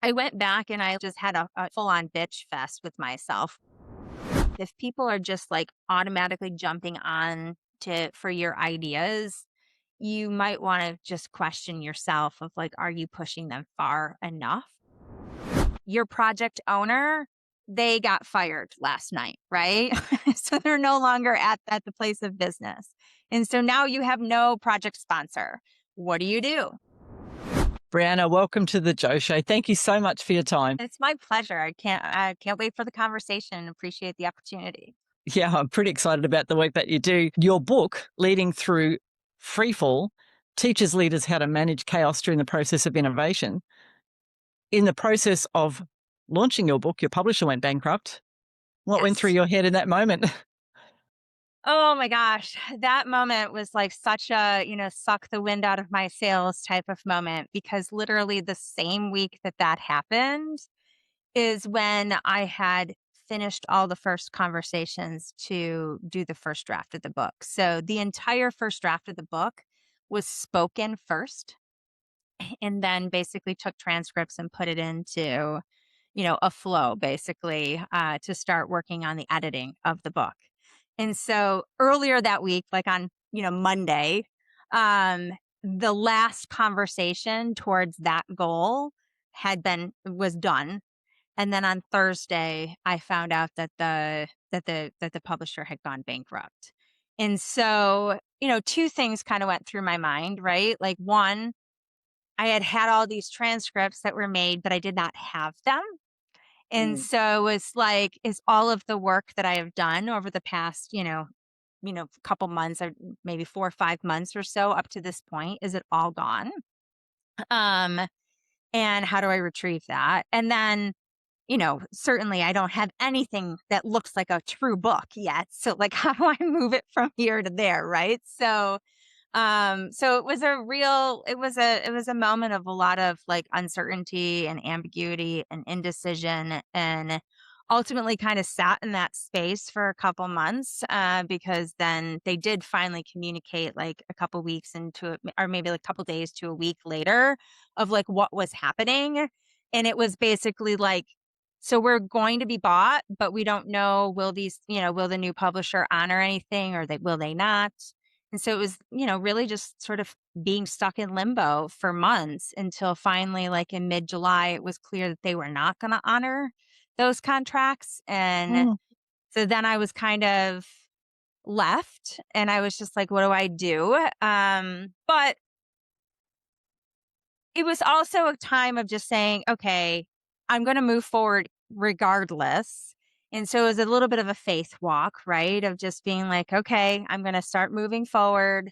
I went back and I just had a full on bitch fest with myself. If people are just like automatically jumping on to for your ideas, you might want to just question yourself of like, are you pushing them far enough? Your project owner, they got fired last night, right? So they're no longer at the place of business. And so now you have no project sponsor. What do you do? Brianna, welcome to the Joe Show. Thank you so much for your time. It's my pleasure. I can't wait for the conversation and appreciate the opportunity. Yeah, I'm pretty excited about the work that you do. Your book, Leading Through Freefall, teaches leaders how to manage chaos during the process of innovation. In the process of launching your book, your publisher went bankrupt. What went through Yes. your head in that moment? Oh my gosh. That moment was like such a, suck the wind out of my sails type of moment because literally the same week that that happened is when I had finished all the first conversations to do the first draft of the book. So the entire first draft of the book was spoken first and then basically took transcripts and put it into, a flow basically to start working on the editing of the book. And so earlier that week, like on, Monday, um, the last conversation towards that goal was done. And then on Thursday, I found out that the publisher had gone bankrupt. And so, two things kind of went through my mind, right? Like one, I had had all these transcripts that were made, but I did not have them. And Mm. so it was like, is all of the work that I have done over the past, couple months or maybe 4 or 5 months or so up to this point, is it all gone? Um, and how do I retrieve that? And then, certainly I don't have anything that looks like a true book yet. So like, how do I move it from here to there? Right. So it was a moment of a lot of like uncertainty and ambiguity and indecision and ultimately kind of sat in that space for a couple months because then they did finally communicate like a couple weeks into it or maybe like a couple days to a week later of like what was happening. And it was basically like, so we're going to be bought, but we don't know, will the new publisher honor anything or will they not? And so it was, really just sort of being stuck in limbo for months until finally, like in mid July, it was clear that they were not going to honor those contracts. And Mm. so then I was kind of left and I was just like, what do I do? But it was also a time of just saying, okay, I'm going to move forward regardless. And so it was a little bit of a faith walk, right? Of just being like, okay, I'm going to start moving forward.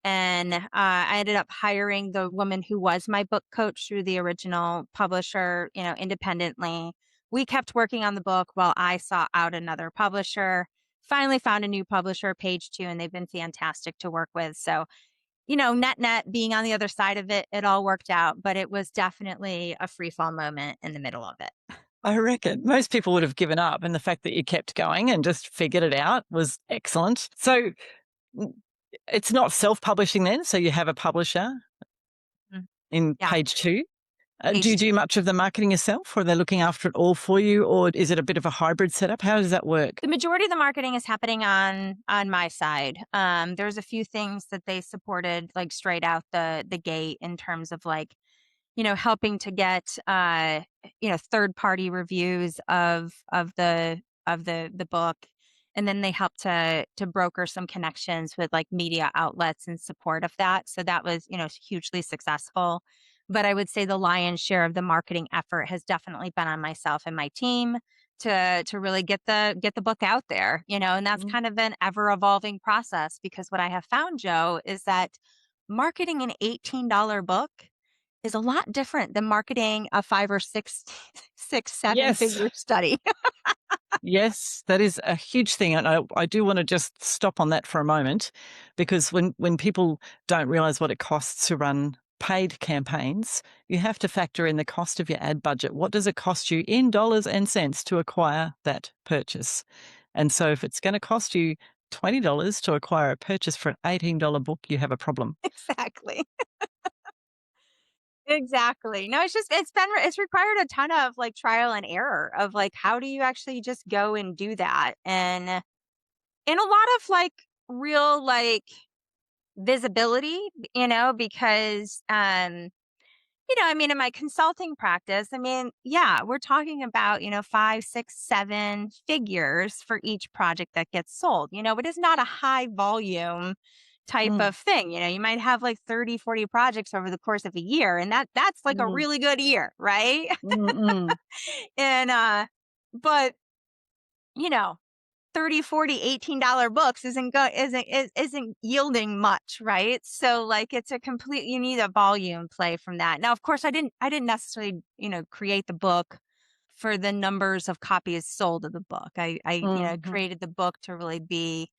And I ended up hiring the woman who was my book coach through the original publisher, independently. We kept working on the book while I sought out another publisher. Finally found a new publisher, Page Two, and they've been fantastic to work with. So net being on the other side of it, it all worked out, but it was definitely a free fall moment in the middle of it. I reckon most people would have given up, and the fact that you kept going and just figured it out was excellent. So mm, it's not self-publishing then, so you have a publisher Mm. in Yeah, page two. Do Page you Two. do much of the marketing yourself, or are they looking after it all for you, or is it a bit of a hybrid setup? How does that work? The majority of the marketing is happening on my side. There's a few things that they supported like straight out the gate in terms of like, helping to get third party reviews of the book. And then they helped to broker some connections with like media outlets in support of that. So that was, hugely successful. But I would say the lion's share of the marketing effort has definitely been on myself and my team to really get the book out there, and that's Mm. kind of an ever evolving process because what I have found, Joe, is that marketing an $18 book is a lot different than marketing a 5 or 6 six, seven Yes. figure study. Yes, that is a huge thing. And I do want to just stop on that for a moment, because when people don't realize what it costs to run paid campaigns, you have to factor in the cost of your ad budget. What does it cost you in dollars and cents to acquire that purchase? And so if it's going to cost you $20 to acquire a purchase for an $18 book, you have a problem. Exactly. Exactly. No, it's required a ton of like trial and error of like how do you actually just go and do that? And a lot of like real like visibility, because I mean, in my consulting practice, I mean, yeah, we're talking about, five, six, seven figures for each project that gets sold. It is not a high volume type Mm, of thing. You might have like 30, 40 projects over the course of a year, and that's like a mm, really good year, right? mm, mm. and but you know, 30, 40, $18 books isn't yielding much, right? So like it's a complete you need a volume play from that. Now, of course, I didn't necessarily, create the book for the numbers of copies sold of the book. I Mhm. created the book to really be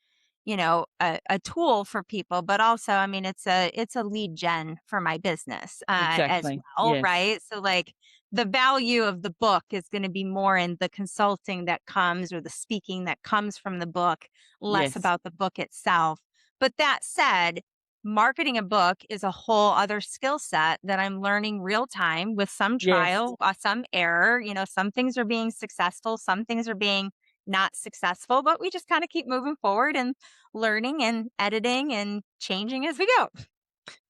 a tool for people, but also, I mean, it's a lead gen for my business, as Exactly. well, Yes. right? So like the value of the book is going to be more in the consulting that comes or the speaking that comes from the book, less Yes. about the book itself. But that said, marketing a book is a whole other skill set that I'm learning real time with some Yes. trial, some error. Some things are being successful, some things are being not successful, but we just kind of keep moving forward and learning and editing and changing as we go.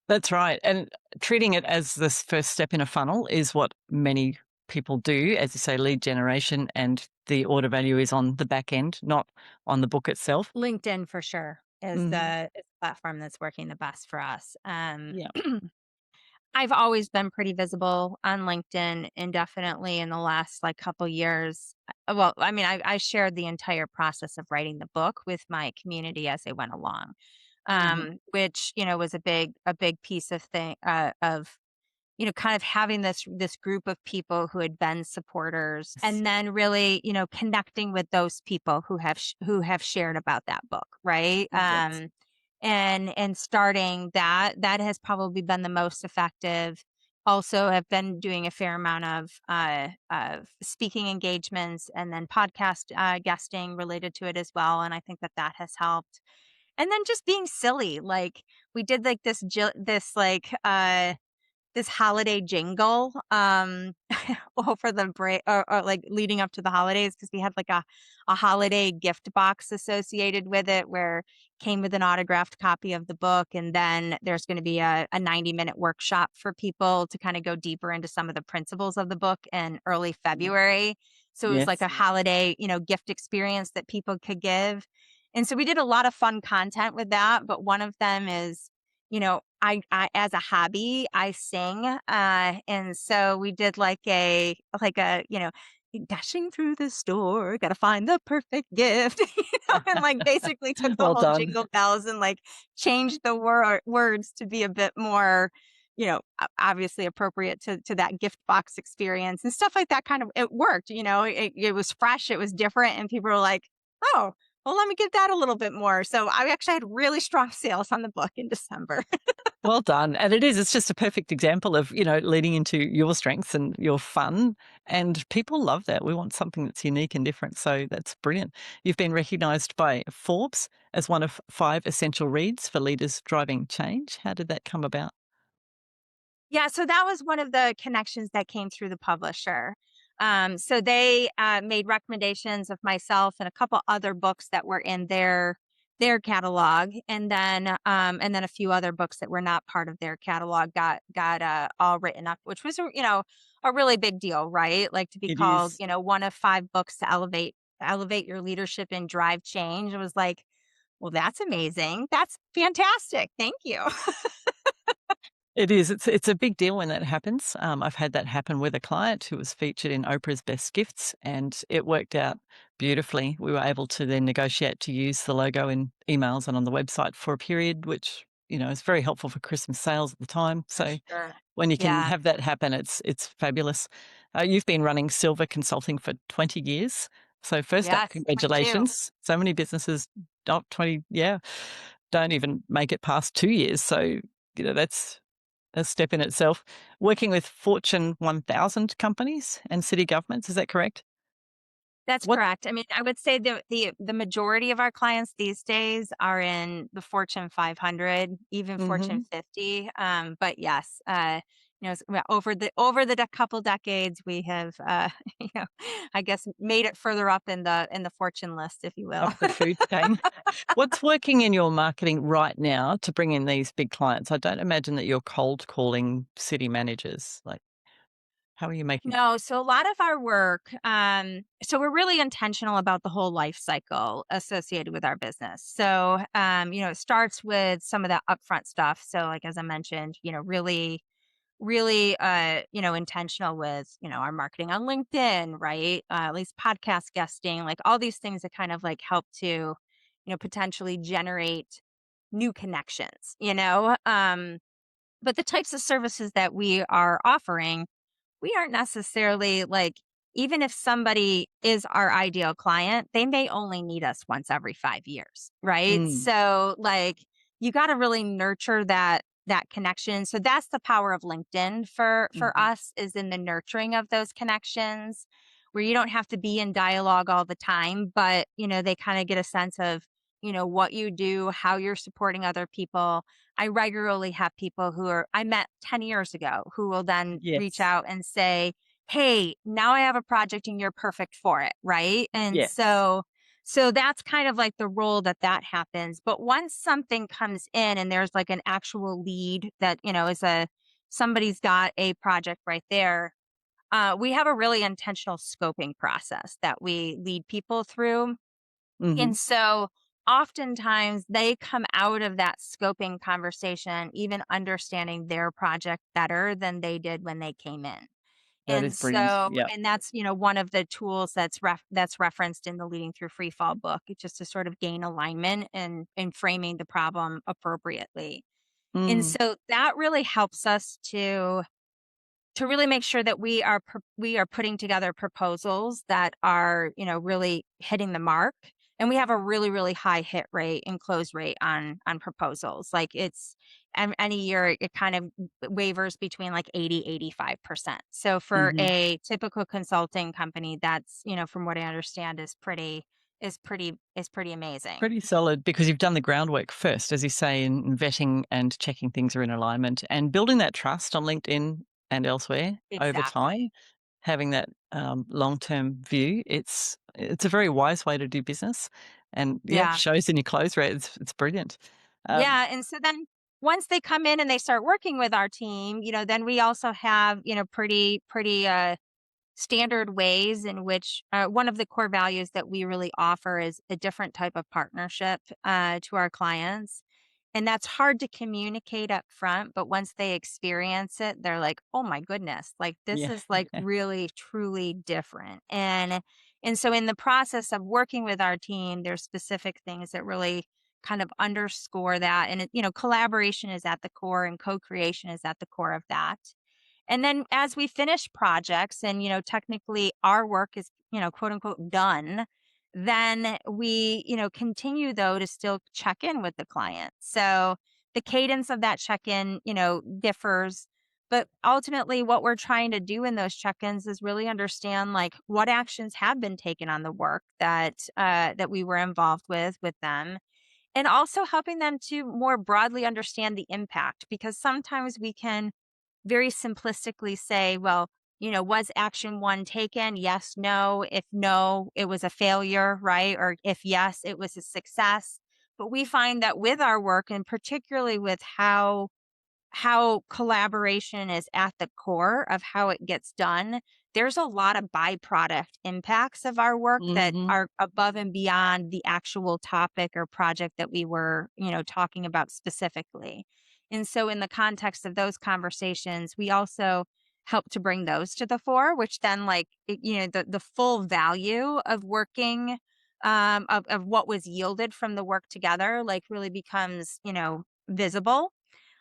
That's right. And treating it as this first step in a funnel is what many people do. As you say, lead generation, and the order value is on the back end, not on the book itself. LinkedIn for sure Mhm. is the platform that's working the best for us. Yeah. I've always been pretty visible on LinkedIn, and definitely in the last like couple years. Well, I mean, I shared the entire process of writing the book with my community as they went along, Mhm. which was a big piece of thing of kind of having this group of people who had been supporters, Yes. and then really, connecting with those people who have shared about that book, right? Yes. And starting that has probably been the most effective. Also, I've been doing a fair amount of speaking engagements and then podcast guesting related to it as well, and I think that has helped. And then just being silly, like we did like this like this holiday jingle, over the break, or, like, leading up to the holidays, because we had, like, a holiday gift box associated with it where came with an autographed copy of the book, and then there's gonna be a 90-minute workshop for people to kinda go deeper into some of the principles of the book in early Mm. February. So it was like Yes. a holiday, gift experience that people could give. And so we did a lot of fun content with that, but one of them is I as a hobby, I sing, and so we did like a, dashing through the store, gotta find the perfect gift, and like basically took the Well whole done. jingle bells and like changed the words to be a bit more, obviously appropriate to that gift box experience and stuff like that. Kind of it worked, it was fresh, it was different, and people were like, oh. Well, let me give that a little bit more. So I actually had really strong sales on the book in December. Well done. And it's just a perfect example of, leading into your strengths and your fun. And people love that. We want something that's unique and different. So that's brilliant. You've been recognized by Forbes as one of 5 essential reads for leaders driving change. How did that come about? Yeah, so that was one of the connections that came through the publisher. So they made recommendations of myself and a couple other books that were in their catalog, and then a few other books that were not part of their catalog got all written up, which was a really big deal, right? Like to be It called is. one of 5 books to elevate your leadership and drive change. It was like, well, that's amazing. That's fantastic. Thank you. It is. It's a big deal when that happens. I've had that happen with a client who was featured in Oprah's Best Gifts, and it worked out beautifully. We were able to then negotiate to use the logo in emails and on the website for a period, which is very helpful for Christmas sales at the time. For So sure. when you can Yeah. have that happen, it's fabulous. You've been running Silver Consulting for 20 years. So first up, Yes, 22. congratulations. So many businesses, not 20, yeah, don't even make it past 2 years. So that's a step in itself. Working with Fortune 1000 companies and city governments, is that correct? That's What correct. I mean, I would say the majority of our clients these days are in the Fortune 500, even Fortune Mhm. 50. But yes, well, couple decades, we have, you know, I guess made it further up in the fortune list, if you will. Up the food chain. What's working in your marketing right now to bring in these big clients? I don't imagine that you're cold calling city managers. Like, how are you making No, so a lot of our work, so we're really intentional about the whole life cycle associated with our business. So, it starts with some of the upfront stuff. So, like as I mentioned, really, intentional with, our marketing on LinkedIn, right? At least podcast guesting, like all these things that kind of like help to, potentially generate new connections, but the types of services that we are offering, we aren't necessarily like, even if somebody is our ideal client, they may only need us once every 5 years, right? Mm, So like you got to really nurture that connection. So that's the power of LinkedIn for mhm. us, is in the nurturing of those connections, where you don't have to be in dialogue all the time, but they kind of get a sense of what you do, how you're supporting other people. I regularly have people who I met 10 years ago who will then reach Yes, out and say, "Hey, now I have a project and you're perfect for it." Right. And yes. so that's kind of like the role that happens. But once something comes in and there's like an actual lead that, is somebody's got a project right there, we have a really intentional scoping process that we lead people through. And Mhm. so oftentimes they come out of that scoping conversation even understanding their project better than they did when they came in. That And is brilliant. so, Yeah. and that's, one of the tools that's referenced in the Leading Through Free Fall book. It's just to sort of gain alignment and framing the problem appropriately. And Mm, so that really helps us to really make sure that we are putting together proposals that are, really hitting the mark. And we have a really high hit rate and close rate on proposals. Like it's any year it kind of wavers between like 80-85%. So for mhm. a typical consulting company, that's, from what I understand, is pretty amazing. Pretty solid because you've done the groundwork first, as you say, in vetting and checking things are in alignment and building that trust on LinkedIn and elsewhere over time. Exactly. Having that, long-term view, it's a very wise way to do business and, yeah, Yeah. shows in your close rate. It's brilliant. Um Yeah, and so then once they come in and they start working with our team, then we also have, pretty standard ways in which one of the core values that we really offer is a different type of partnership to our clients. And that's hard to communicate up front, but once they experience it, they're like, "Oh my goodness, like this Yeah. is like really truly different." And so in the process of working with our team, there's specific things that really kind of underscore that. And collaboration is at the core and co-creation is at the core of that. And then as we finish projects and, technically our work is, quote unquote done, then we, continue though to still check in with the client. So the cadence of that check in, differs. But ultimately, what we're trying to do in those check ins is really understand like what actions have been taken on the work that we were involved with them, and also helping them to more broadly understand the impact, because sometimes we can very simplistically say, well, was action one taken? Yes, no. If no, it was a failure, right? Or if yes, it was a success. But we find that with our work, and particularly with how collaboration is at the core of how it gets done, there's a lot of byproduct impacts of our work that Mhm. are above and beyond the actual topic or project that we were, talking about specifically. And so in the context of those conversations, we also help to bring those to the fore, which then like, the full value of working, of what was yielded from the work together, like really becomes, visible.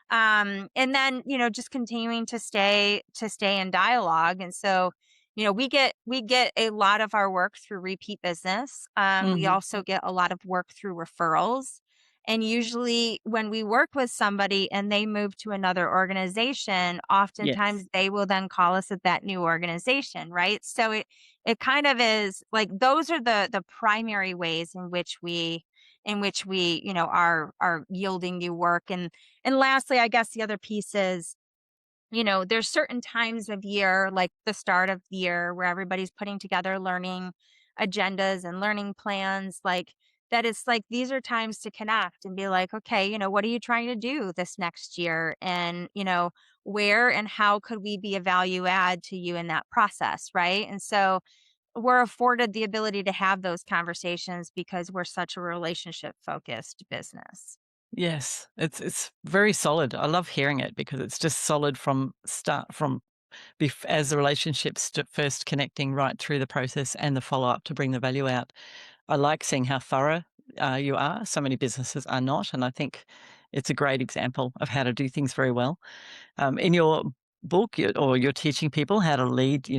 And then just continuing to stay in dialogue. And so we get a lot of our work through repeat business. We Mhm. also get a lot of work through referrals. And usually when we work with somebody and they move to another organization, Yes. oftentimes they will then call us at that new organization, right? So it kind of is like those are the primary ways in which we are yielding new work. And lastly, I guess the other piece is there's certain times of year, like the start of the year, where everybody's putting together learning agendas and learning plans. Like, that it's like these are times to connect and be like, okay, what are you trying to do this next year? And, where and how could we be a value add to you in that process? Right. And so we're afforded the ability to have those conversations because we're such a relationship focused business. Yes, it's very solid. I love hearing it because it's just solid from start from as the relationship's first connecting right through the process and the follow up to bring the value out. I like seeing how thorough you are. So many businesses are not, and I think it's a great example of how to do things very well. In your book, or you're teaching people how to lead,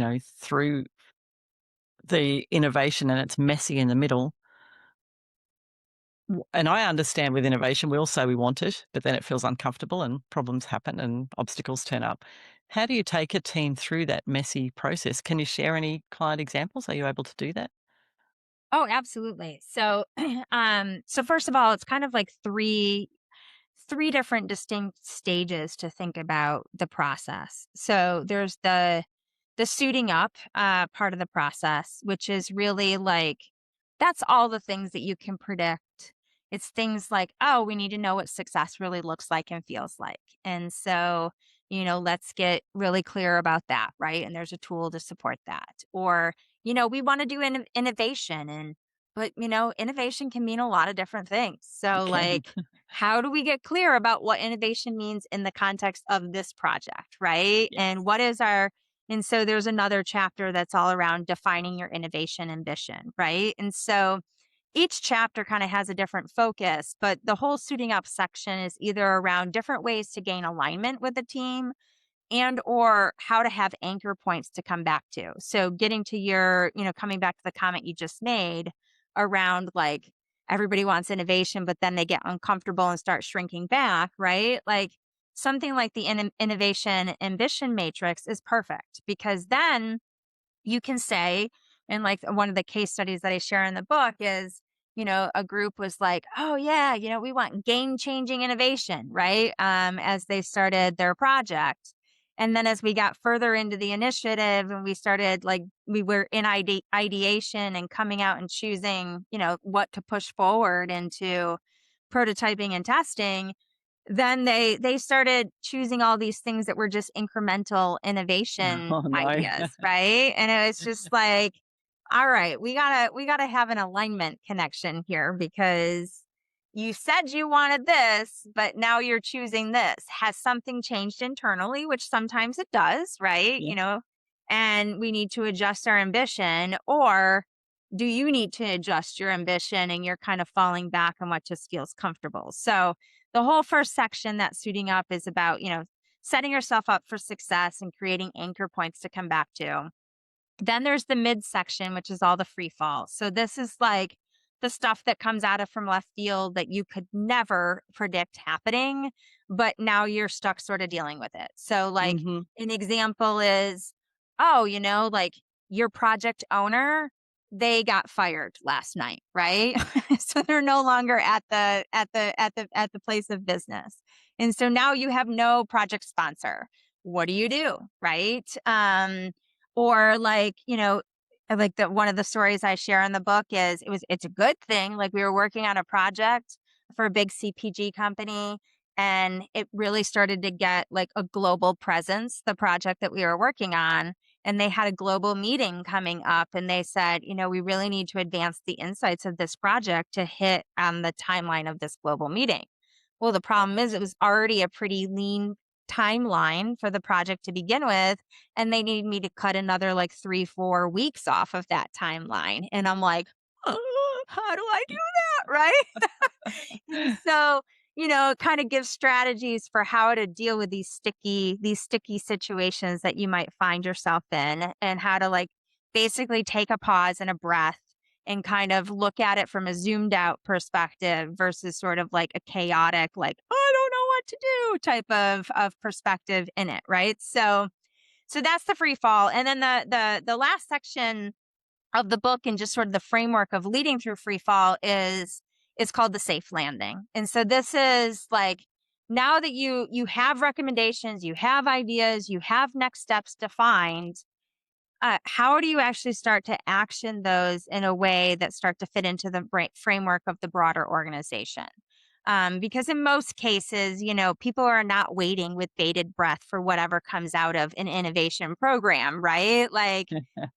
through the innovation, and it's messy in the middle. And I understand with innovation, we all say we want it, but then it feels uncomfortable and problems happen and obstacles turn up. How do you take a team through that messy process? Can you share any client examples? Are you able to do that? Oh, absolutely. So, so first of all, it's kind of like three different distinct stages to think about the process. So there's the suiting up part of the process, which is really like that's all the things that you can predict. It's things like, oh, we need to know what success really looks like and feels like. And so, let's get really clear about that, right? And there's a tool to support that. Or, we want to do innovation but innovation can mean a lot of different things. It So can. like how do we get clear about what innovation means in the context of this project, right? Yes. And and so there's another chapter that's all around defining your innovation ambition, right? And so each chapter kind of has a different focus, but the whole suiting up section is either around different ways to gain alignment with the team and or how to have anchor points to come back to. So getting to coming back to the comment you just made around like everybody wants innovation, but then they get uncomfortable and start shrinking back, right? Like something like the innovation ambition matrix is perfect because then you can say, and like one of the case studies that I share in the book is, a group was like, oh yeah, we want game changing innovation, right? As they started their project. And then as we got further into the initiative and we started like, we were in ideation and coming out and choosing, what to push forward into prototyping and testing, then they started choosing all these things that were just incremental innovation Oh, no. ideas, right? And it was just like, all right, we gotta have an alignment connection here because you said you wanted this, but now you're choosing this. Has something changed internally, which sometimes it does, right? Yeah. And we need to adjust our ambition, or do you need to adjust your ambition and you're kind of falling back on what just feels comfortable? So the whole first section, that suiting up, is about, setting yourself up for success and creating anchor points to come back to. Then there's the midsection, which is all the free fall. So this is like the stuff that comes out of from left field that you could never predict happening, but now you're stuck sort of dealing with it. So like Hmm. an example is, oh, like your project owner, they got fired last night, right? So they're no longer at the place of business. And so now you have no project sponsor. What do you do? Right? Or like the one of the stories I share in the book is it's a good thing. Like we were working on a project for a big CPG company and it really started to get like a global presence, the project that we were working on. And they had a global meeting coming up and they said, we really need to advance the insights of this project to hit on the timeline of this global meeting. Well, the problem is it was already a pretty lean timeline for the project to begin with, and they need me to cut another like 3-4 weeks off of that timeline. And I'm like, how do I do that? Right. And so, it kind of gives strategies for how to deal with these sticky situations that you might find yourself in and how to like basically take a pause and a breath and kind of look at it from a zoomed out perspective versus sort of like a chaotic, like, I don't know what to do type of perspective in it. Right. So that's the free fall. And then the last section of the book and just sort of the framework of leading through free fall is called the safe landing. And so this is like now that you have recommendations, you have ideas, you have next steps defined, how do you actually start to action those in a way that start to fit into the framework of the broader organization? Because in most cases, people are not waiting with bated breath for whatever comes out of an innovation program, right? Like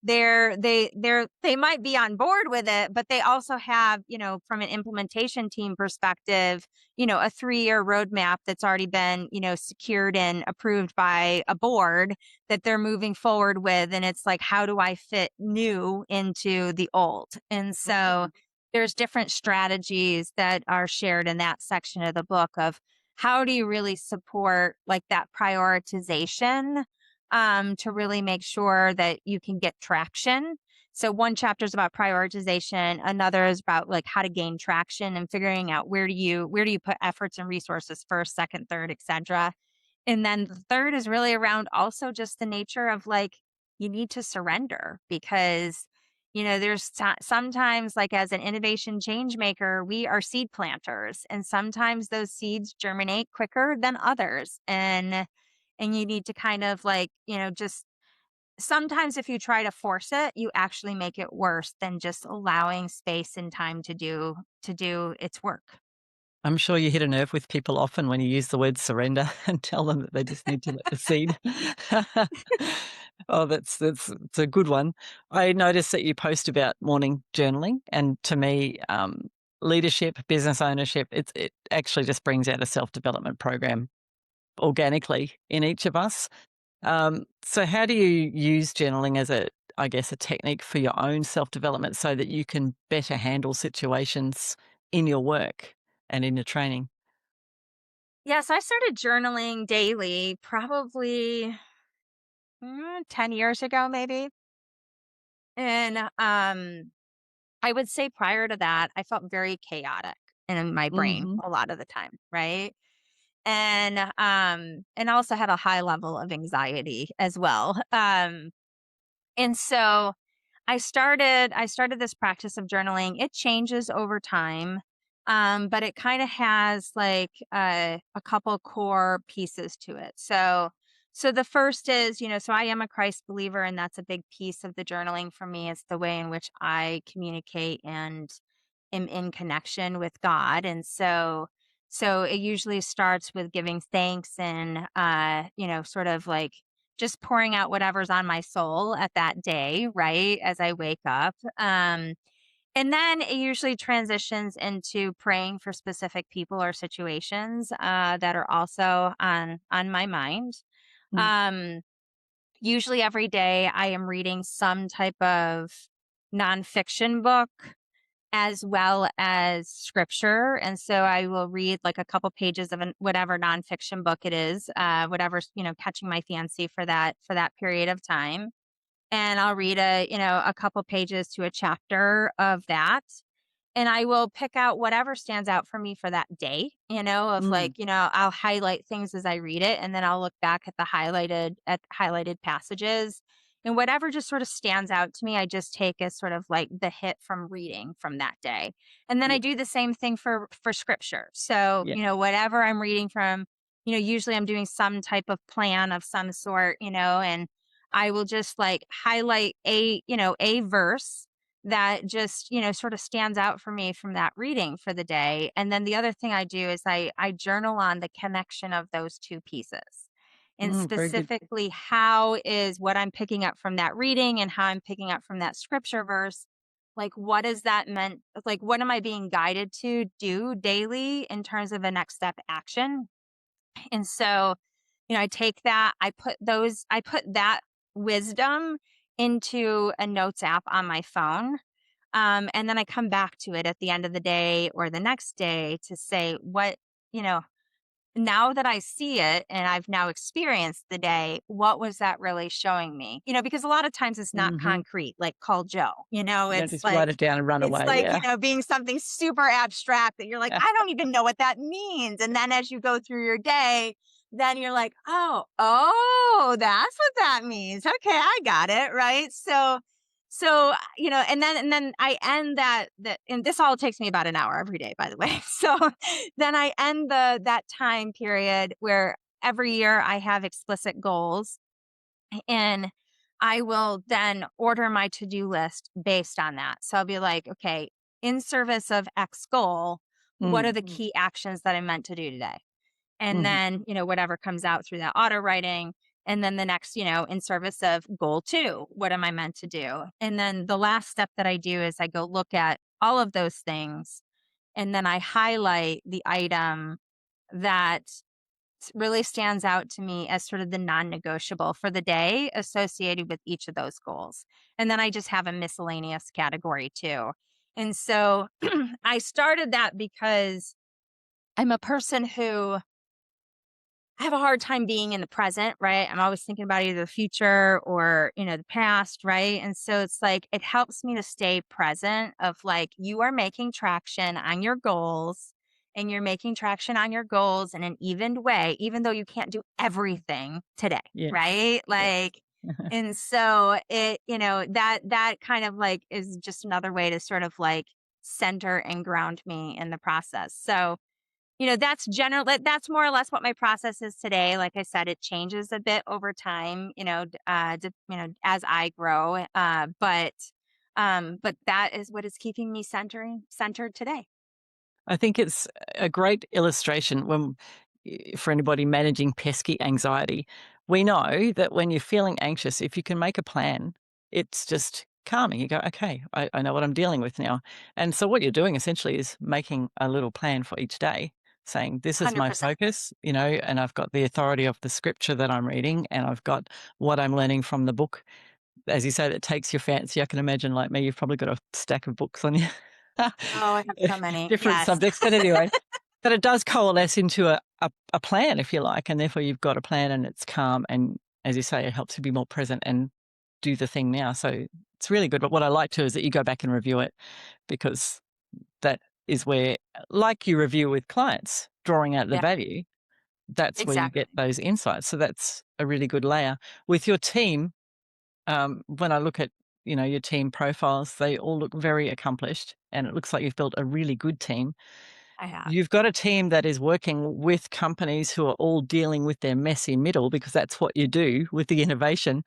they might be on board with it, but they also have, from an implementation team perspective, a 3-year roadmap that's already been, secured and approved by a board that they're moving forward with. And it's like, how do I fit new into the old? And so there's different strategies that are shared in that section of the book of how do you really support like that prioritization, to really make sure that you can get traction. So one chapter is about prioritization, another is about like how to gain traction and figuring out where do you put efforts and resources first, second, third, etc. And then the third is really around also just the nature of like, you need to surrender because, there's sometimes like as an innovation change maker, we are seed planters and sometimes those seeds germinate quicker than others. And you need to kind of like, just sometimes if you try to force it, you actually make it worse than just allowing space and time to do its work. I'm sure you hit a nerve with people often when you use the word surrender and tell them that they just need to let the seed. Oh, that's it's a good one. I noticed that you post about morning journaling, and to me, leadership, business ownership, it actually just brings out a self-development program organically in each of us. So how do you use journaling as I guess, a technique for your own self-development so that you can better handle situations in your work and in your training? Yes, I started journaling daily probably 10 years ago, maybe. And I would say prior to that, I felt very chaotic in my brain Mhm. a lot of the time, right? And I also had a high level of anxiety as well. And so I started this practice of journaling. It changes over time. But it kind of has like a couple core pieces to it. So the first is, so I am a Christ believer, and that's a big piece of the journaling for me. It's the way in which I communicate and am in connection with God. And so it usually starts with giving thanks and sort of like just pouring out whatever's on my soul at that day, right? As I wake up. And then it usually transitions into praying for specific people or situations that are also on my mind. Mm. Um, Usually every day I am reading some type of nonfiction book as well as scripture. And so I will read like a couple pages of whatever nonfiction book it is, whatever's, catching my fancy for that period of time. And I'll read a couple pages to a chapter of that. And I will pick out whatever stands out for me for that day, of Mm. like, I'll highlight things as I read it and then I'll look back at the highlighted passages. And whatever just sort of stands out to me, I just take as sort of like the hit from reading from that day. And then I Yeah, do the same thing for scripture. So, yeah. whatever I'm reading from, usually I'm doing some type of plan of some sort, and I will just like highlight a verse that just, sort of stands out for me from that reading for the day. And then the other thing I do is I journal on the connection of those two pieces. And Very good. specifically, how is what I'm picking up from that reading and how I'm picking up from that scripture verse, like what is that meant? Like, what am I being guided to do daily in terms of a next step action? And so, I take that, I put that wisdom into a notes app on my phone. And then I come back to it at the end of the day or the next day to say, you know, now that I see it and I've now experienced the day, what was that really showing me? Because a lot of times it's not Mhm. concrete, like call Joe, You don't just write it down and run it's away, like, yeah. being something super abstract that you're like, I don't even know what that means. And then as you go through your day, then you're like, oh, that's what that means. Okay, I got it. Right. So, and then I end that and this all takes me about an hour every day, by the way. So then I end that time period where every year I have explicit goals, and I will then order my to-do list based on that. So I'll be like, okay, in service of X goal, what are Mm, the key actions that I'm meant to do today? And mhm. then, whatever comes out through that auto writing. And then the next, in service of goal two, what am I meant to do? And then the last step that I do is I go look at all of those things, and then I highlight the item that really stands out to me as sort of the non-negotiable for the day associated with each of those goals. And then I just have a miscellaneous category too. And so I started that because I'm a person who I have a hard time being in the present, right? I'm always thinking about either the future or, the past, right? And so it's like it helps me to stay present of like you are making traction on your goals, and you're making traction on your goals in an even way, even though you can't do everything today, Yes. right? Yes. Like, and so that kind of like is just another way to sort of like center and ground me in the process. So that's more or less what my process is today. Like I said, it changes a bit over time, as I grow. But that is what is keeping me centered today. I think it's a great illustration for anybody managing pesky anxiety. We know that when you're feeling anxious, if you can make a plan, it's just calming. You go, okay, I know what I'm dealing with now. And so what you're doing essentially is making a little plan for each day, saying, this is my 100%. focus, and I've got the authority of the scripture that I'm reading, and I've got what I'm learning from the book. As you say, that takes your fancy. I can imagine, like me, you've probably got a stack of books on you. Oh, I have so many. Different Yes. subjects, but anyway, but it does coalesce into a plan, if you like, and therefore you've got a plan and it's calm, and as you say, it helps you be more present and do the thing now. So it's really good. But what I like too is that you go back and review it, because that is where, like you review with clients, drawing out the Yeah, value, that's where you exactly. get those insights. So that's a really good layer. With your team, when I look at, your team profiles, they all look very accomplished, and it looks like you've built a really good team. I have. You've got a team that is working with companies who are all dealing with their messy middle, because that's what you do with the innovation.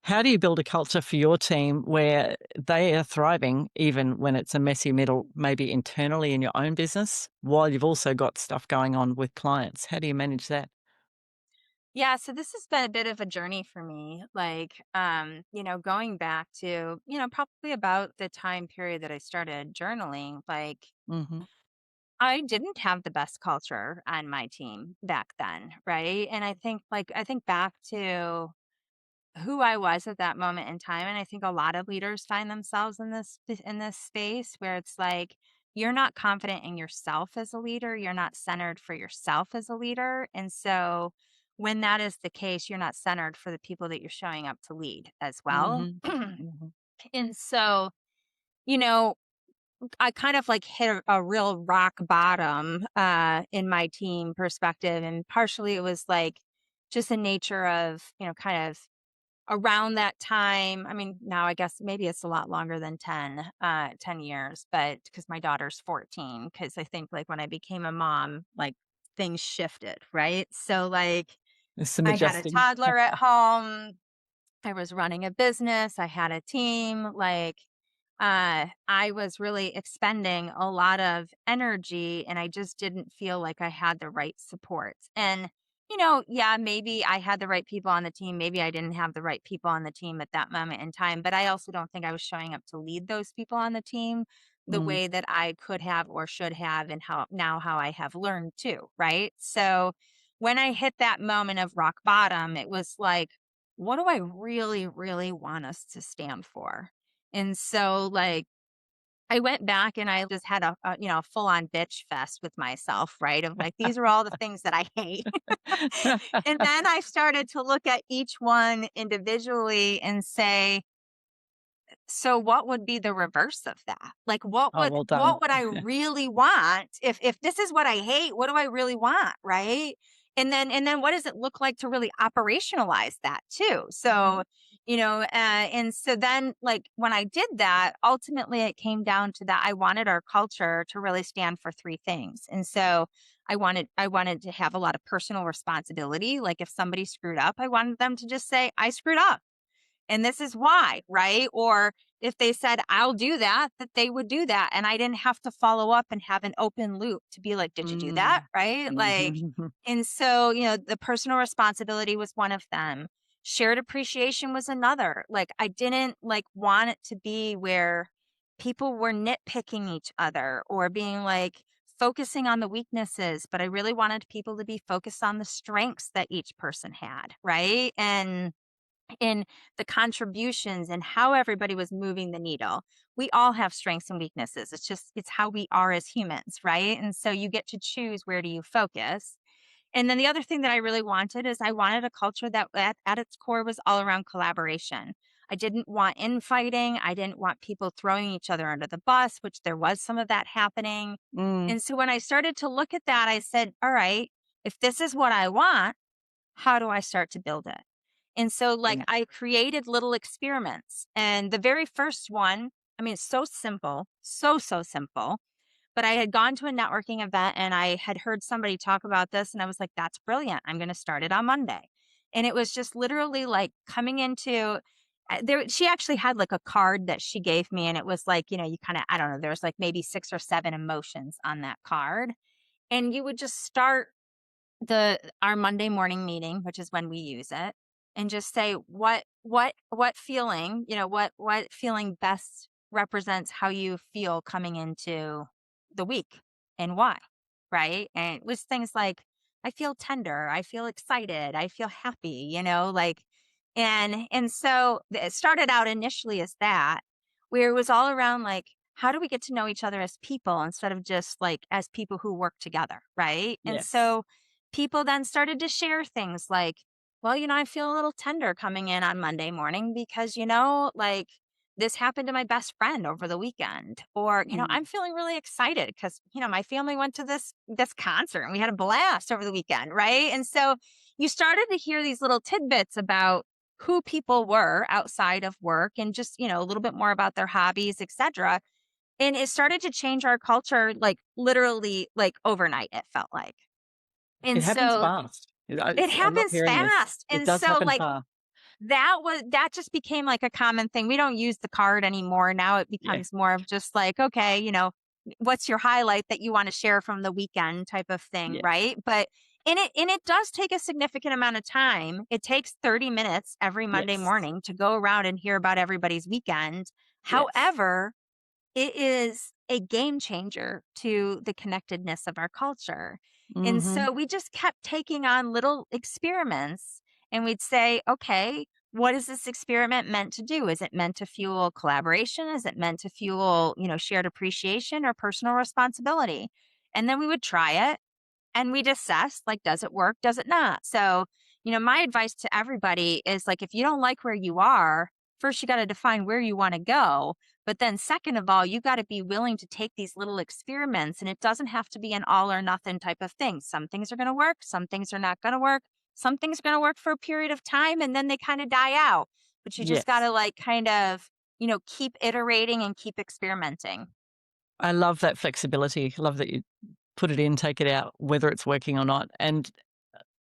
How do you build a culture for your team where they are thriving even when it's a messy middle, maybe internally in your own business, while you've also got stuff going on with clients? How do you manage that? Yeah, so this has been a bit of a journey for me. Like, going back to, probably about the time period that I started journaling, like Mhm. I didn't have the best culture on my team back then, right? And I think back to who I was at that moment in time, and I think a lot of leaders find themselves in this space where it's like you're not confident in yourself as a leader, you're not centered for yourself as a leader, and so when that is the case, you're not centered for the people that you're showing up to lead as well. Mhm. Mhm. And so, you know, I kind of like hit a real rock bottom in my team perspective. And partially it was like just the nature of, kind of around that time. I mean, now I guess maybe it's a lot longer than 10 years, but because my daughter's 14, because I think like when I became a mom, like things shifted, right? So like There's some I had a adjusting. toddler at home. I was running a business, I had a team, like, I was really expending a lot of energy, and I just didn't feel like I had the right support. And, yeah, maybe I had the right people on the team, maybe I didn't have the right people on the team at that moment in time, but I also don't think I was showing up to lead those people on the team the Mm. way that I could have or should have, and how I have learned to, right? So, when I hit that moment of rock bottom, it was like, what do I really, really want us to stand for? And so, like, I went back and I just had a full on bitch fest with myself, right? Of like, these are all the things that I hate. And then I started to look at each one individually and say, so what would be the reverse of that? Like what Oh, would well done. what would I really want if this is what I hate, what do I really want, right? And then what does it look like to really operationalize that too? So, And so then, like, when I did that, ultimately it came down to that I wanted our culture to really stand for three things. And so I wanted to have a lot of personal responsibility. Like, if somebody screwed up, I wanted them to just say, I screwed up and this is why, right? Or if they said, I'll do that, that they would do that. And I didn't have to follow up and have an open loop to be like, did you do that? Mm. Right? Like, Mhm. and so, the personal responsibility was one of them. Shared appreciation was another. Like, I didn't like want it to be where people were nitpicking each other or being like focusing on the weaknesses, but I really wanted people to be focused on the strengths that each person had. Right. And in the contributions and how everybody was moving the needle. We all have strengths and weaknesses. It's how we are as humans, right? And so you get to choose where do you focus. And then the other thing that I really wanted is I wanted a culture that at its core was all around collaboration. I didn't want infighting. I didn't want people throwing each other under the bus, which there was some of that happening. Mm. And so when I started to look at that, I said, all right, if this is what I want, how do I start to build it? And so, like, Yeah. I created little experiments. And the very first one, I mean, it's so simple, so simple. But I had gone to a networking event and I had heard somebody talk about this. And I was like, that's brilliant. I'm going to start it on Monday. And it was just literally like coming into, there, she actually had like a card that she gave me. And it was like, you kind of, I don't know, there's like maybe 6 or 7 emotions on that card. And you would just start the our Monday morning meeting, which is when we use it, and just say what feeling, what feeling best represents how you feel coming into the week and why, right? And it was things like I feel tender, I feel excited, I feel happy, like and so it started out initially as that, where it was all around like how do we get to know each other as people instead of just like as people who work together, right? And Yes. so people then started to share things like, well, I feel a little tender coming in on Monday morning because, like this happened to my best friend over the weekend. Or, Mm. I'm feeling really excited because, my family went to this concert and we had a blast over the weekend, right? And so you started to hear these little tidbits about who people were outside of work and just, a little bit more about their hobbies, etc. And it started to change our culture like literally like overnight, it felt like. It And happens so fast. it I'm not happens hearing this. fast. It And does so, happen like, fast. that just became like a common thing. We don't use the card anymore. Now it Yeah. becomes more of just like, okay, what's your highlight that you want to share from the weekend type of thing, Yes. right? But and it does take a significant amount of time. It takes 30 minutes every Monday Yes. morning to go around and hear about everybody's weekend. Yes. However, it is a game changer to the connectedness of our culture. And Mhm. so we just kept taking on little experiments and we'd say, okay, what is this experiment meant to do? Is it meant to fuel collaboration? Is it meant to fuel, shared appreciation or personal responsibility? And then we would try it and we'd assess like, does it work? Does it not? So, my advice to everybody is like, if you don't like where you are, first you got to define where you want to go. But then, second of all, you got to be willing to take these little experiments. And it doesn't have to be an all or nothing type of thing. Some things are going to work, some things are not going to work. Some things are going to work for a period of time and then they kind of die out. But you just got Yes. to like kind of, keep iterating and keep experimenting. I love that flexibility. I love that you put it in, take it out, whether it's working or not. And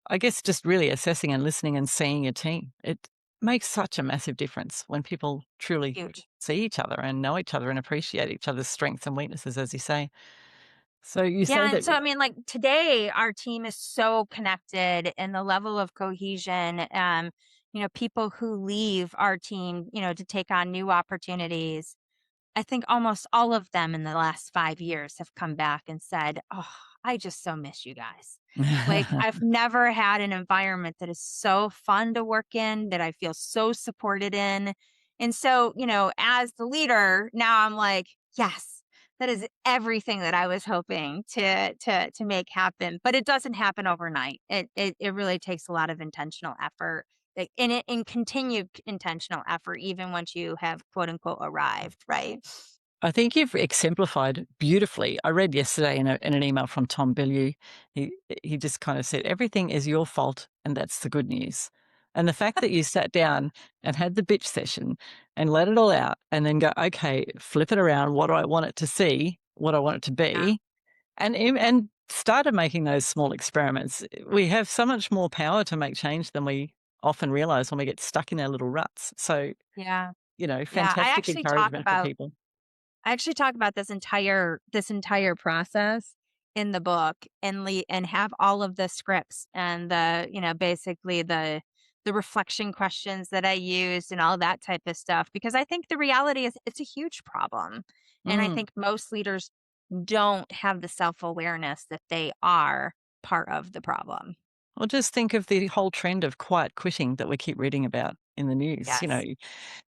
I guess just really assessing and listening and seeing your team. It makes such a massive difference when people truly Huge. see each other and know each other and appreciate each other's strengths and weaknesses, as you say. So you say Yeah, and that, so I mean, like today, our team is so connected, and the level of cohesion. People who leave our team, to take on new opportunities. I think almost all of them in the last 5 years have come back and said, "Oh, I just so miss you guys." Like I've never had an environment that is so fun to work in, that I feel so supported in. And so, as the leader, now I'm like, yes, that is everything that I was hoping to make happen. But it doesn't happen overnight. It really takes a lot of intentional effort. Like in continued intentional effort, even once you have quote unquote arrived, right? I think you've exemplified beautifully. I read yesterday in an email from Tom Bilyeu. He just kind of said, everything is your fault, and that's the good news. And the fact that you sat down and had the bitch session and let it all out and then go, okay, flip it around. What do I want it to see? What do I want it to Yeah. be? And started making those small experiments. We have so much more power to make change than we often realize when we get stuck in our little ruts. So, Yeah. Yeah. fantastic encouragement for people. I actually talk about this entire process in the book and have all of the scripts and basically the reflection questions that I used and all that type of stuff because I think the reality is it's a huge problem. And I Mm. think most leaders don't have the self-awareness that they are part of the problem. Well, just think of the whole trend of quiet quitting that we keep reading about in the news. Yes.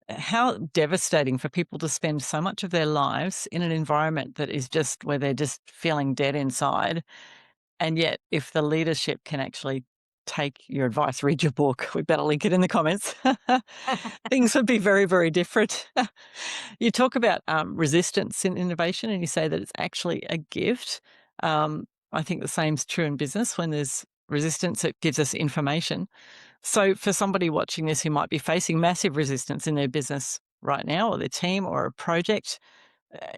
How devastating for people to spend so much of their lives in an environment that is just where they're just feeling dead inside. And yet, if the leadership can actually take your advice, read your book, we better link it in the comments, things would be very, very different. You talk about resistance in innovation and you say that it's actually a gift. I think the same's true in business. When there's resistance, it gives us information. So, for somebody watching this who might be facing massive resistance in their business right now, or their team, or a project,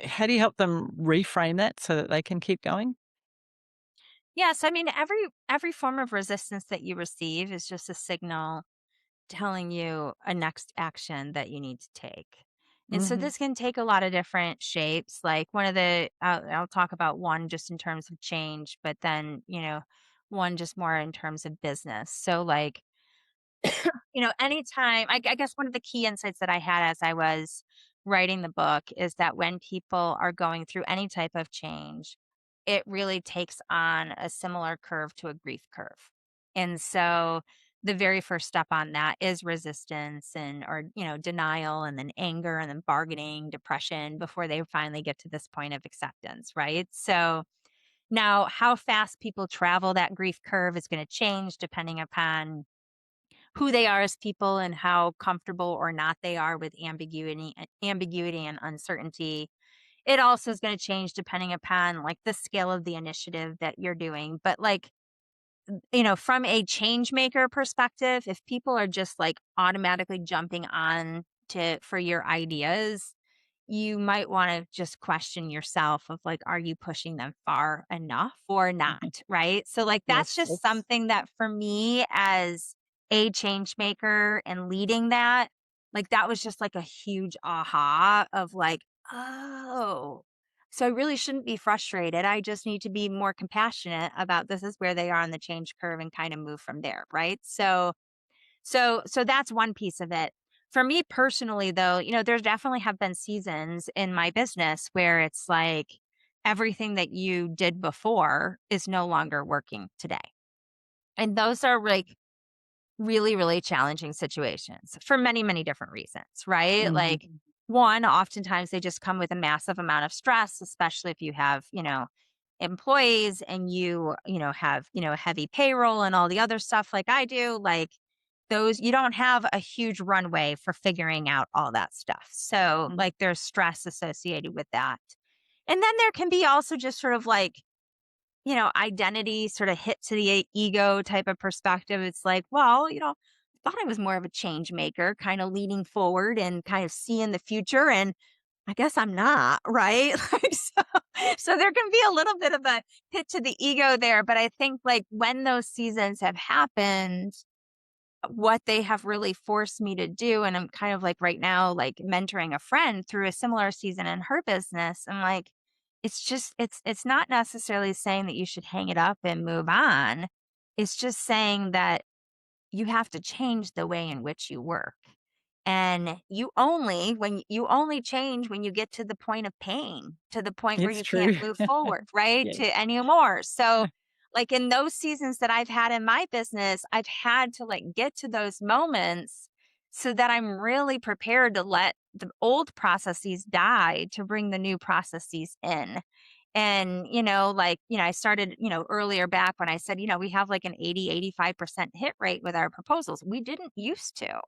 how do you help them reframe that so that they can keep going? Yes, I mean every form of resistance that you receive is just a signal telling you a next action that you need to take. And so Hmm. this can take a lot of different shapes. Like one of the, I'll talk about one just in terms of change, but then, one just more in terms of business. So, like, anytime, I guess one of the key insights that I had as I was writing the book is that when people are going through any type of change, it really takes on a similar curve to a grief curve. And so the very first step on that is resistance or denial and then anger and then bargaining, depression before they finally get to this point of acceptance, right? So now how fast people travel that grief curve is going to change depending upon who they are as people and how comfortable or not they are with ambiguity and uncertainty. It also is going to change depending upon like the scale of the initiative that you're doing. But like, from a change maker perspective, if people are just like automatically jumping on to for your ideas, you might want to just question yourself of like, are you pushing them far enough or not? Right. So like that's Yes, just yes. something that for me as a change maker and leading that, like that was just like a huge aha of like, oh, so I really shouldn't be frustrated. I just need to be more compassionate about this is where they are on the change curve and kind of move from there, right? So that's one piece of it. For me personally though, there definitely have been seasons in my business where it's like everything that you did before is no longer working today. And those are like really, really challenging situations for many, many different reasons, right? Mhm. Like, one, oftentimes they just come with a massive amount of stress, especially if you have, employees and have, heavy payroll and all the other stuff like I do. Like, those, you don't have a huge runway for figuring out all that stuff. So, Mm. like, there's stress associated with that. And then there can be also just sort of like, identity sort of hit to the ego type of perspective. It's like, well, I thought I was more of a change maker, kind of leaning forward and kind of seeing the future. And I guess I'm not, right? Like, so there can be a little bit of a hit to the ego there. But I think like when those seasons have happened, what they have really forced me to do, and I'm kind of like right now, like mentoring a friend through a similar season in her business. I'm like, it's not necessarily saying that you should hang it up and move on. It's just saying that you have to change the way in which you work. And you only change when you get to the point of pain, to the point where It's you can't true. move forward, right? Yes. To anymore. So like in those seasons that I've had in my business, I've had to like get to those moments so that I'm really prepared to let the old processes die to bring the new processes in. And, I started, earlier back when I said, we have like an 80-85% hit rate with our proposals. We didn't used to,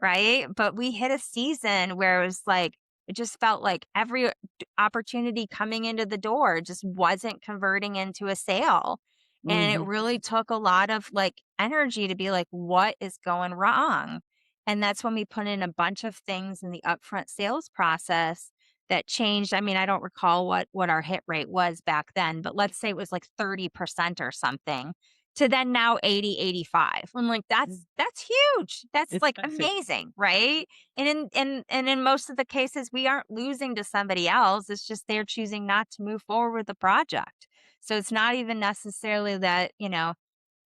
right? But we hit a season where it was like, it just felt like every opportunity coming into the door just wasn't converting into a sale. And it Mhm. really took a lot of like energy to be like, what is going wrong? And that's when we put in a bunch of things in the upfront sales process that changed. I mean, I don't recall what our hit rate was back then, but let's say it was like 30% or something to then now 80, 85. I'm like, that's huge. That's It's like massive. amazing, right? And in most of the cases, we aren't losing to somebody else. It's just they're choosing not to move forward with the project. So it's not even necessarily that,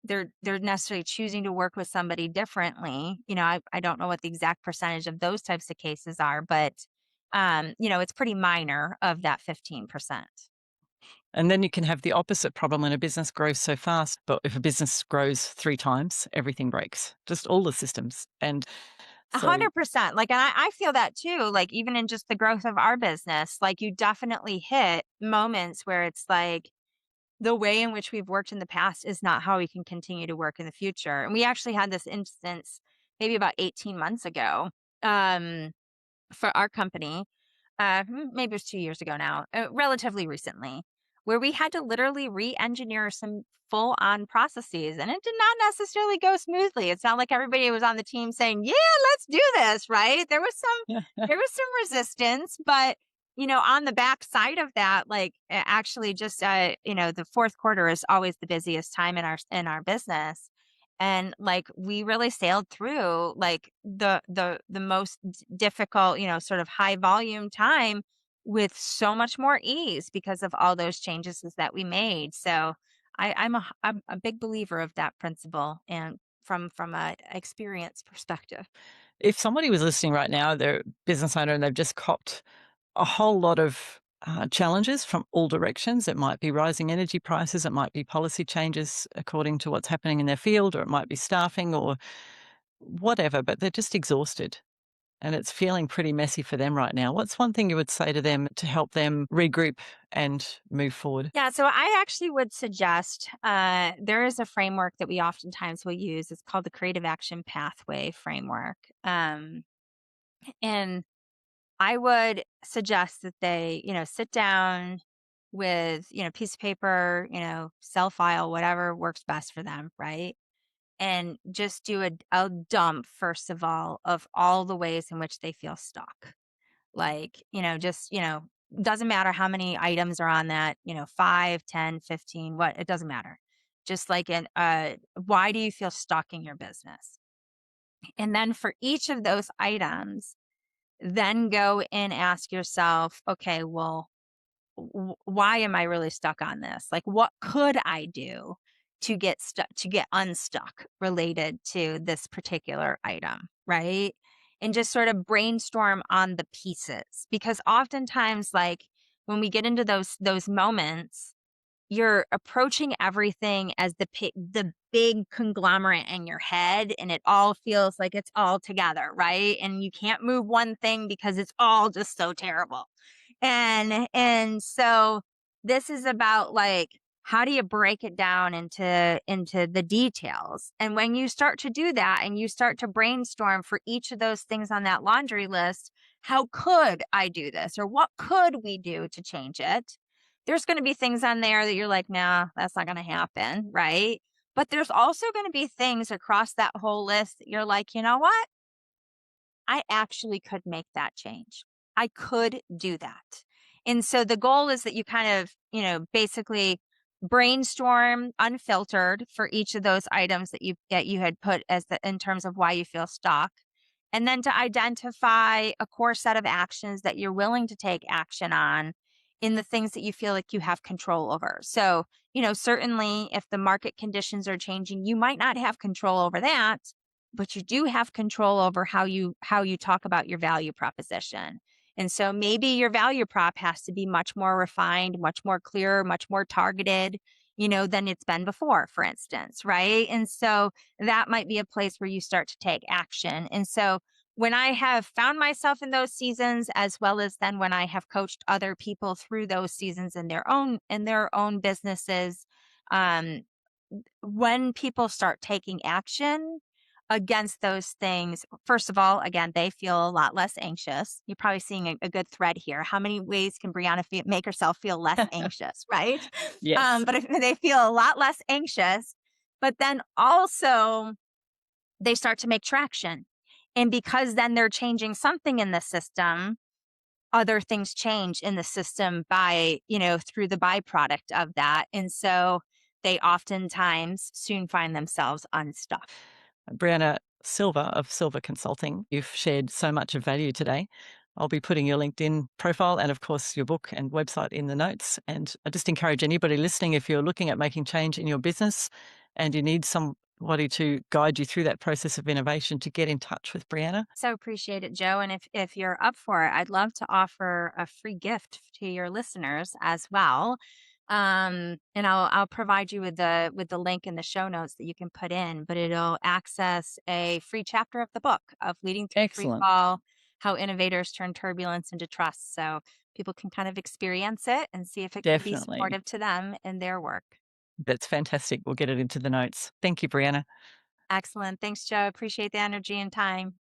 they're necessarily choosing to work with somebody differently. I don't know what the exact percentage of those types of cases are, but it's pretty minor of that 15%. And then you can have the opposite problem when a business grows so fast. But if a business grows 3 times, everything breaks, just all the systems. And so 100%. Like, and I feel that too. Like, even in just the growth of our business, like, you definitely hit moments where it's like, the way in which we've worked in the past is not how we can continue to work in the future. And we actually had this instance maybe about 18 months ago, um, for our company. Maybe it was 2 years ago now, relatively recently, where we had to literally re-engineer some full-on processes, and it did not necessarily go smoothly. It's not like everybody was on the team saying, "Yeah, let's do this," right? There was some resistance, but on the back side of that, like actually, just the fourth quarter is always the busiest time in our business, and like we really sailed through like the most difficult, sort of high volume time with so much more ease because of all those changes that we made. So I'm a big believer of that principle, and from a experience perspective. if somebody was listening right now, they're a business owner and they've just copped a whole lot of challenges from all directions. It might be rising energy prices, it might be policy changes according to what's happening in their field, or it might be staffing or whatever, but they're just exhausted and it's feeling pretty messy for them right now. What's one thing you would say to them to help them regroup and move forward? Yeah, so I actually would suggest there is a framework that we oftentimes will use. It's called the Creative Action Pathway Framework. And I would suggest that they, sit down with, piece of paper, cell file, whatever works best for them, right? And just do a dump, first of all the ways in which they feel stuck. Like, just, doesn't matter how many items are on that, 5, 10, 15, what, it doesn't matter. Just like, why do you feel stuck in your business? And then for each of those items, then go and ask yourself, okay, well, why am I really stuck on this? Like, what could I do to get stuck, to get unstuck related to this particular item, right? And just sort of brainstorm on the pieces, because oftentimes, like when we get into those moments, you're approaching everything as the big conglomerate in your head, and it all feels like it's all together, right? And you can't move one thing because it's all just so terrible. And so this is about like, how do you break it down into the details? And when you start to do that and you start to brainstorm for each of those things on that laundry list, how could I do this, or what could we do to change it? There's going to be things on there that you're like, nah, that's not going to happen, right? But there's also going to be things across that whole list that you're like, you know what? I actually could make that change. I could do that. And so the goal is that you kind of, basically brainstorm unfiltered for each of those items that you had put as in terms of why you feel stuck. And then to identify a core set of actions that you're willing to take action on in the things that you feel like you have control over. So, certainly if the market conditions are changing, you might not have control over that, but you do have control over how you talk about your value proposition. And so maybe your value prop has to be much more refined, much more clear, much more targeted, than it's been before, for instance, right? And so that might be a place where you start to take action. And so when I have found myself in those seasons, as well as then when I have coached other people through those seasons in their own businesses, um, when people start taking action, against those things, first of all, again, they feel a lot less anxious. You're probably seeing a good thread here. How many ways can Brianna make herself feel less anxious, right? Yes, But if they feel a lot less anxious, but then also they start to make traction. And because then they're changing something in the system, other things change in the system by, through the byproduct of that. And so they oftentimes soon find themselves unstuck. Brianna Sylver of Silver Consulting, you've shared so much of value today. I'll be putting your LinkedIn profile and, of course, your book and website in the notes. And I just encourage anybody listening, if you're looking at making change in your business and you need somebody to guide you through that process of innovation, to get in touch with Brianna. So appreciate it, Joe. And if you're up for it, I'd love to offer a free gift to your listeners as well. And I'll provide you with the link in the show notes that you can put in, but it'll access a free chapter of the book of Leading Through Free Excellent. Fall, How Innovators Turn Turbulence into Trust. So people can kind of experience it and see if it could be Definitely. supportive to them in their work. That's fantastic. We'll get it into the notes. Thank you, Brianna. Excellent. Thanks, Joe. Appreciate the energy and time.